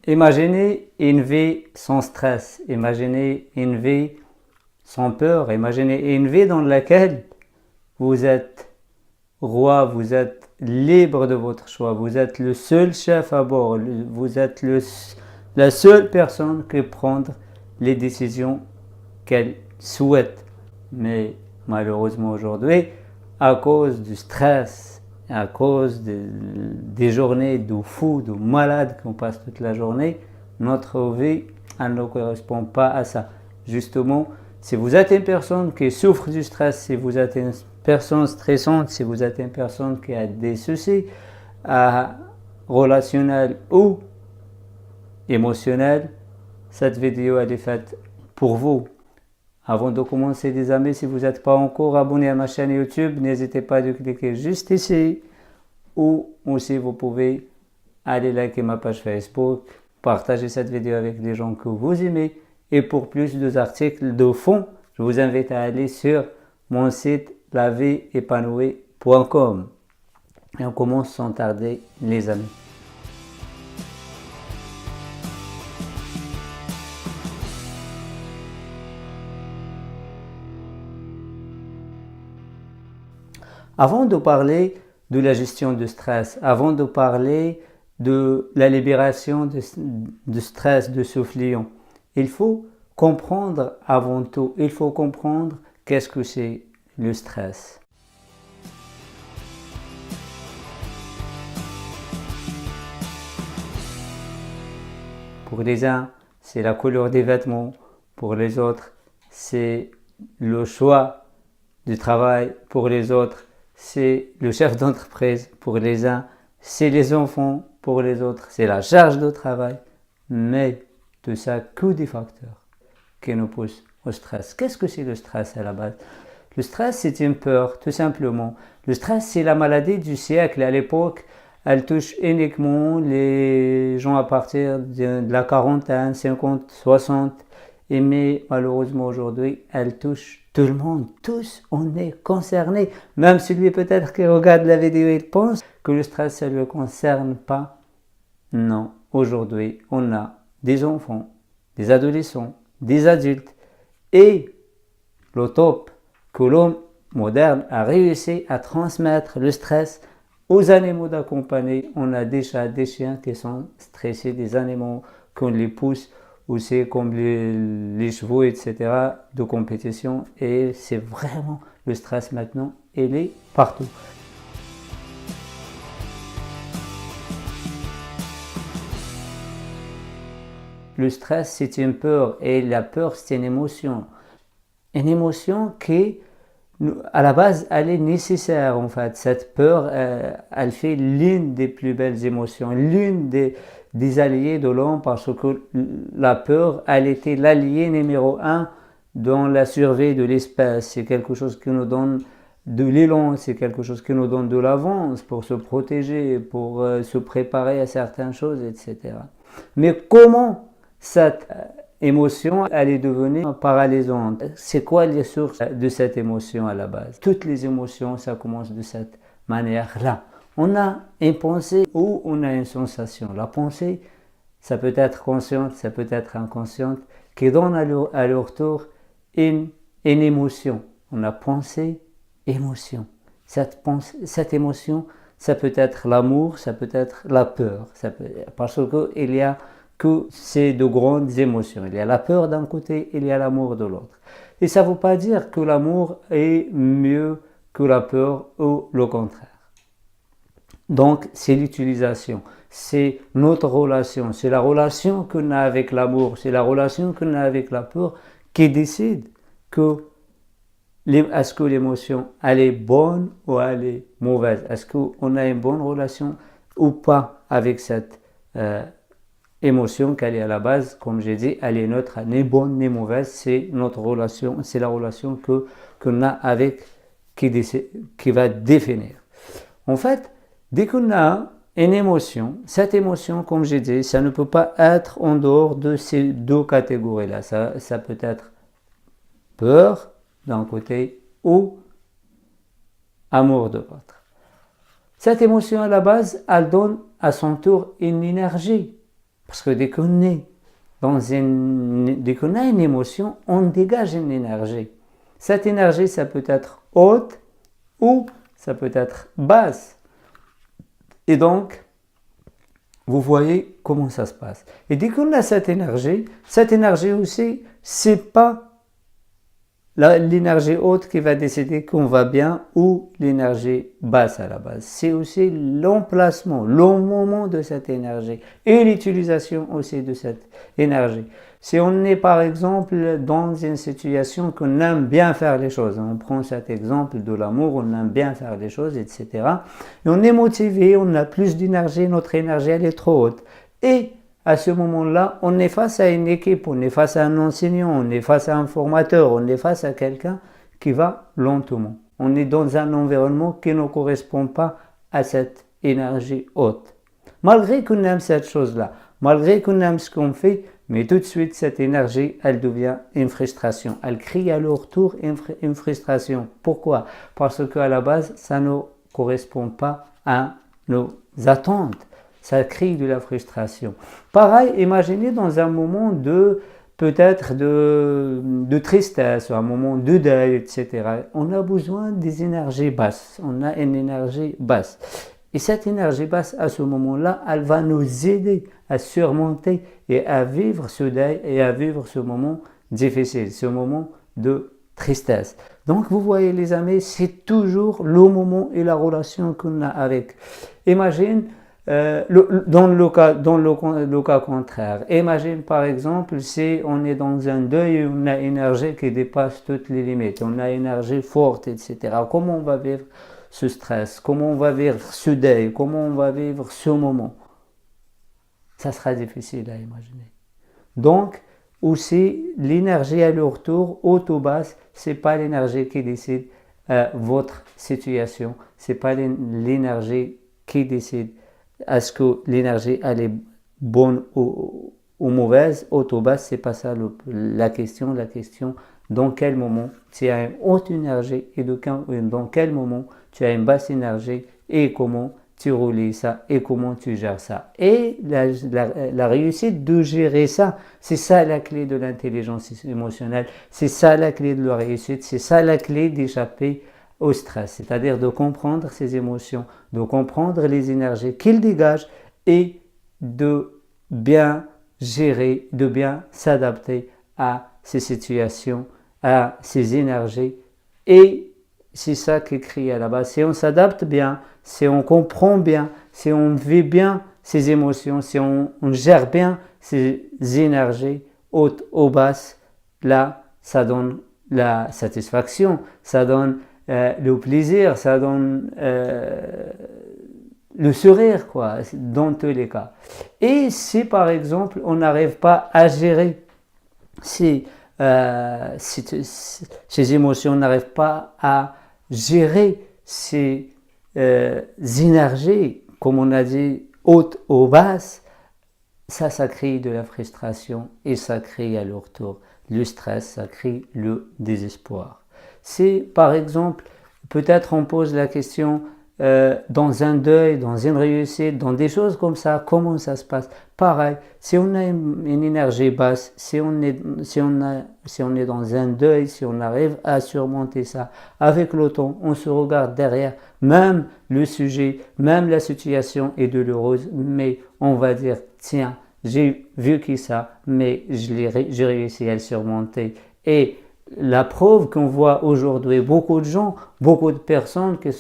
Imaginez une vie sans stress, imaginez une vie sans peur, imaginez une vie dans laquelle vous êtes roi, vous êtes libre de votre choix, vous êtes le seul chef à bord, vous êtes la seule personne qui prend les décisions qu'elle souhaite. Mais malheureusement aujourd'hui, à cause du stress, à cause des journées de fous, de malades qu'on passe toute la journée, notre vie elle ne correspond pas à ça. Justement, si vous êtes une personne qui souffre du stress, si vous êtes une personne stressante, si vous êtes une personne qui a des soucis relationnels ou émotionnels, cette vidéo elle est faite pour vous. Avant de commencer, les amis, si vous n'êtes pas encore abonné à ma chaîne YouTube, n'hésitez pas à cliquer juste ici, ou aussi vous pouvez aller liker ma page Facebook, partager cette vidéo avec les gens que vous aimez, et pour plus d'articles de fond, je vous invite à aller sur mon site lavieépanouie.com. Et on commence sans tarder, les amis. Avant de parler de la gestion du stress, avant de parler de la libération de stress, de ce fléau, il faut comprendre avant tout, il faut comprendre qu'est-ce que c'est le stress. Pour les uns, c'est la couleur des vêtements. Pour les autres, c'est le choix du travail. Pour les autres, c'est le chef d'entreprise. Pour les uns, c'est les enfants. Pour les autres, c'est la charge de travail. Mais tout ça, que des facteurs qui nous poussent au stress. Qu'est-ce que c'est le stress à la base? Le stress, c'est une peur, tout simplement. Le stress, c'est la maladie du siècle. À l'époque, elle touche uniquement les gens à partir de la quarantaine, 50, 60. Mais malheureusement aujourd'hui, elle touche tout le monde. Tous, on est concernés. Même celui peut-être qui regarde la vidéo, il pense que le stress, ça ne le concerne pas. Non, aujourd'hui, on a des enfants, des adolescents, des adultes. Et le top, que l'homme moderne a réussi à transmettre le stress aux animaux d'accompagner. On a des chats, des chiens qui sont stressés, des animaux qu'on les pousse aussi comme les chevaux, etc. de compétition. Et c'est vraiment le stress maintenant, il est partout. Le stress, c'est une peur et la peur, c'est une émotion. Une émotion qui, à la base, elle est nécessaire en fait. Cette peur, elle fait l'une des plus belles émotions, l'une des alliés de l'homme parce que la peur, elle était l'allié numéro un dans la survie de l'espèce. C'est quelque chose qui nous donne de l'élan, c'est quelque chose qui nous donne de l'avance pour se protéger, pour se préparer à certaines choses, etc. Mais comment cette émotion, elle est devenue paralysante? C'est quoi les sources de cette émotion à la base? Toutes les émotions, ça commence de cette manière-là. On a une pensée ou on a une sensation. La pensée, ça peut être consciente, ça peut être inconsciente, qui donne à leur tour une émotion. On a pensée, émotion. Cette émotion, ça peut être l'amour, ça peut être la peur. Parce qu'il y a que c'est de grandes émotions. Il y a la peur d'un côté, il y a l'amour de l'autre. Et ça ne veut pas dire que l'amour est mieux que la peur ou le contraire. Donc, c'est l'utilisation, c'est notre relation, c'est la relation qu'on a avec l'amour, c'est la relation qu'on a avec la peur qui décide est-ce que l'émotion, elle est bonne ou elle est mauvaise. Est-ce qu'on a une bonne relation ou pas avec cette émotion qu'elle est à la base, comme j'ai dit, elle est neutre, ni bonne ni mauvaise, c'est notre relation, c'est la relation qu'on a avec qui va définir. En fait, dès qu'on a une émotion, cette émotion, comme j'ai dit, ça ne peut pas être en dehors de ces deux catégories-là. Ça peut être peur d'un côté ou amour de l'autre. Cette émotion à la base, elle donne à son tour une énergie. Parce que dès qu'on a une émotion, on dégage une énergie. Cette énergie, ça peut être haute ou ça peut être basse. Et donc, vous voyez comment ça se passe. Et dès qu'on a cette énergie aussi, c'est pas l'énergie haute qui va décider qu'on va bien ou l'énergie basse à la base. C'est aussi l'emplacement, le moment de cette énergie et l'utilisation aussi de cette énergie. Si on est par exemple dans une situation qu'on aime bien faire les choses, on prend cet exemple de l'amour, on aime bien faire les choses, etc. Et on est motivé, on a plus d'énergie, notre énergie elle est trop haute. Et à ce moment-là, on est face à une équipe, on est face à un enseignant, on est face à un formateur, on est face à quelqu'un qui va lentement. On est dans un environnement qui ne correspond pas à cette énergie haute. Malgré qu'on aime cette chose-là, malgré qu'on aime ce qu'on fait, mais tout de suite, cette énergie, elle devient une frustration. Elle crie à leur tour une frustration. Pourquoi? Parce qu'à la base, ça ne correspond pas à nos attentes. Ça crée de la frustration. Pareil, imaginez dans un moment peut-être de tristesse, un moment de deuil, etc. On a besoin des énergies basses. On a une énergie basse. Et cette énergie basse, à ce moment-là, elle va nous aider à surmonter et à vivre ce deuil et à vivre ce moment difficile, ce moment de tristesse. Donc, vous voyez les amis, c'est toujours le moment et la relation qu'on a avec. Imagine, dans le cas contraire, imagine par exemple si on est dans un deuil, on a une énergie qui dépasse toutes les limites, on a une énergie forte, etc. Comment on va vivre ce stress? Comment on va vivre ce deuil? Comment on va vivre ce moment? Ça sera difficile à imaginer. Donc, aussi, l'énergie à leur tour, haute ou basse, ce n'est pas l'énergie qui décide votre situation, ce n'est pas l'énergie qui décide est-ce que l'énergie elle est bonne ou mauvaise, haute ou basse, c'est pas ça la question. La question, dans quel moment tu as une haute énergie et dans quel moment tu as une basse énergie et comment tu relis ça et comment tu gères ça. Et la réussite de gérer ça, c'est ça la clé de l'intelligence émotionnelle, c'est ça la clé de la réussite, c'est ça la clé d'échapper au stress, c'est-à-dire de comprendre ses émotions, de comprendre les énergies qu'il dégage et de bien gérer, de bien s'adapter à ces situations, à ces énergies. Et c'est ça qui est écrit à la base. Si on s'adapte bien, si on comprend bien, si on vit bien ces émotions, si on gère bien ces énergies hautes ou basses, là, ça donne la satisfaction, ça donne le plaisir, ça donne le sourire, quoi, dans tous les cas. Et si par exemple on n'arrive pas à gérer ces émotions, on n'arrive pas à gérer ces énergies, comme on a dit, hautes ou basses, ça crée de la frustration et ça crée à leur tour le stress, ça crée le désespoir. Si par exemple, peut-être on pose la question dans un deuil, dans une réussite, dans des choses comme ça, comment ça se passe? Pareil, si on a une énergie basse, si on est dans un deuil, si on arrive à surmonter ça, avec le temps, on se regarde derrière, même le sujet, même la situation est douloureuse, mais on va dire, tiens, j'ai vécu ça, mais j'ai réussi à le surmonter. Et la preuve qu'on voit aujourd'hui, beaucoup de gens, beaucoup de personnes qui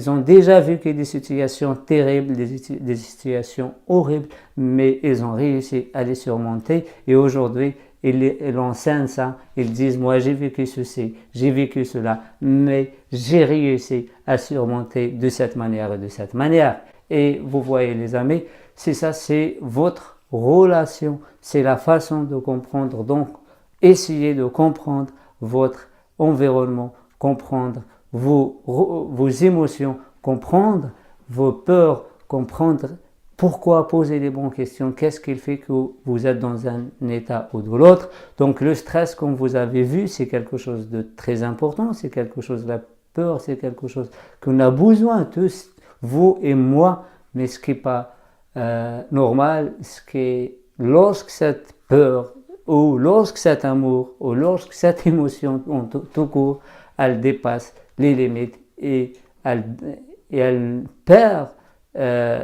ont déjà vécu des situations terribles, des situations horribles, mais ils ont réussi à les surmonter. Et aujourd'hui, ils enseignent ça, ils disent, moi j'ai vécu ceci, j'ai vécu cela, mais j'ai réussi à surmonter de cette manière et de cette manière. Et vous voyez les amis, c'est ça, c'est votre relation, c'est la façon de comprendre. Donc, essayez de comprendre votre environnement, comprendre vos émotions, comprendre vos peurs, comprendre pourquoi poser les bonnes questions, qu'est-ce qui fait que vous êtes dans un état ou de l'autre. Donc le stress, comme vous avez vu, c'est quelque chose de très important, c'est quelque chose, la peur, c'est quelque chose qu'on a besoin tous, vous et moi, mais ce qui n'est pas normal, c'est que lorsque cette peur ou lorsque cet amour ou lorsque cette émotion tout court, elle dépasse les limites et elle perd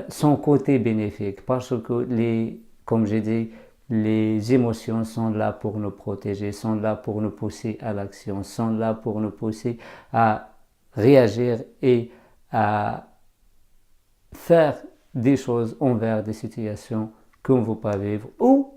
son côté bénéfique parce que comme j'ai dit, les émotions sont là pour nous protéger, sont là pour nous pousser à l'action, sont là pour nous pousser à réagir et à faire des choses envers des situations qu'on ne veut pas vivre ou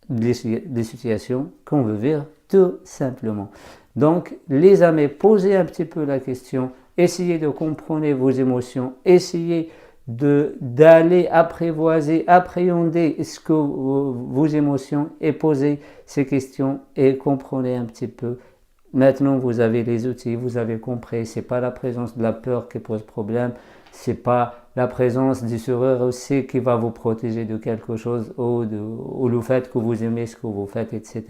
des situations qu'on veut vivre tout simplement. Donc, les amis, posez un petit peu la question, essayez de comprendre vos émotions, essayez d'aller apprivoiser, appréhender ce que vos émotions et posez ces questions et comprenez un petit peu. Maintenant, vous avez les outils, vous avez compris, c'est pas la présence de la peur qui pose problème, c'est pas la présence du sourire aussi qui va vous protéger de quelque chose ou le fait que vous aimez ce que vous faites, etc.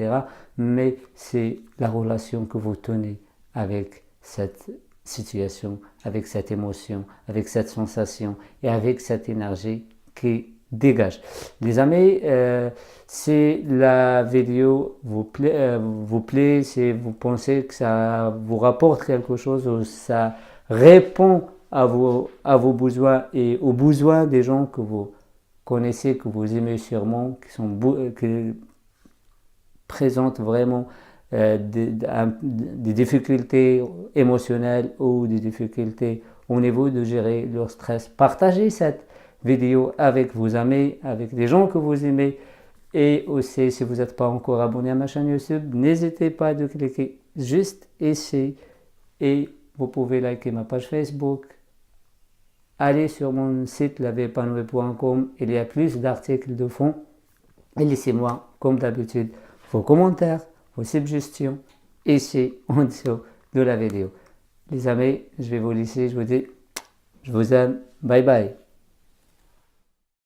Mais c'est la relation que vous tenez avec cette situation, avec cette émotion, avec cette sensation et avec cette énergie qui dégage. Les amis, si la vidéo vous plaît, si vous pensez que ça vous rapporte quelque chose ou ça répond à vos besoins et aux besoins des gens que vous connaissez, que vous aimez sûrement, qui présentent vraiment des difficultés émotionnelles ou des difficultés au niveau de gérer leur stress. Partagez cette vidéo avec vos amis, avec des gens que vous aimez. Et aussi, si vous n'êtes pas encore abonné à ma chaîne YouTube, n'hésitez pas de cliquer juste ici. Et vous pouvez liker ma page Facebook. Allez sur mon site lavepanoué.com, il y a plus d'articles de fond. Et laissez-moi, comme d'habitude, vos commentaires, vos suggestions ici en dessous de la vidéo. Les amis, je vais vous laisser, je vous dis, je vous aime, bye bye.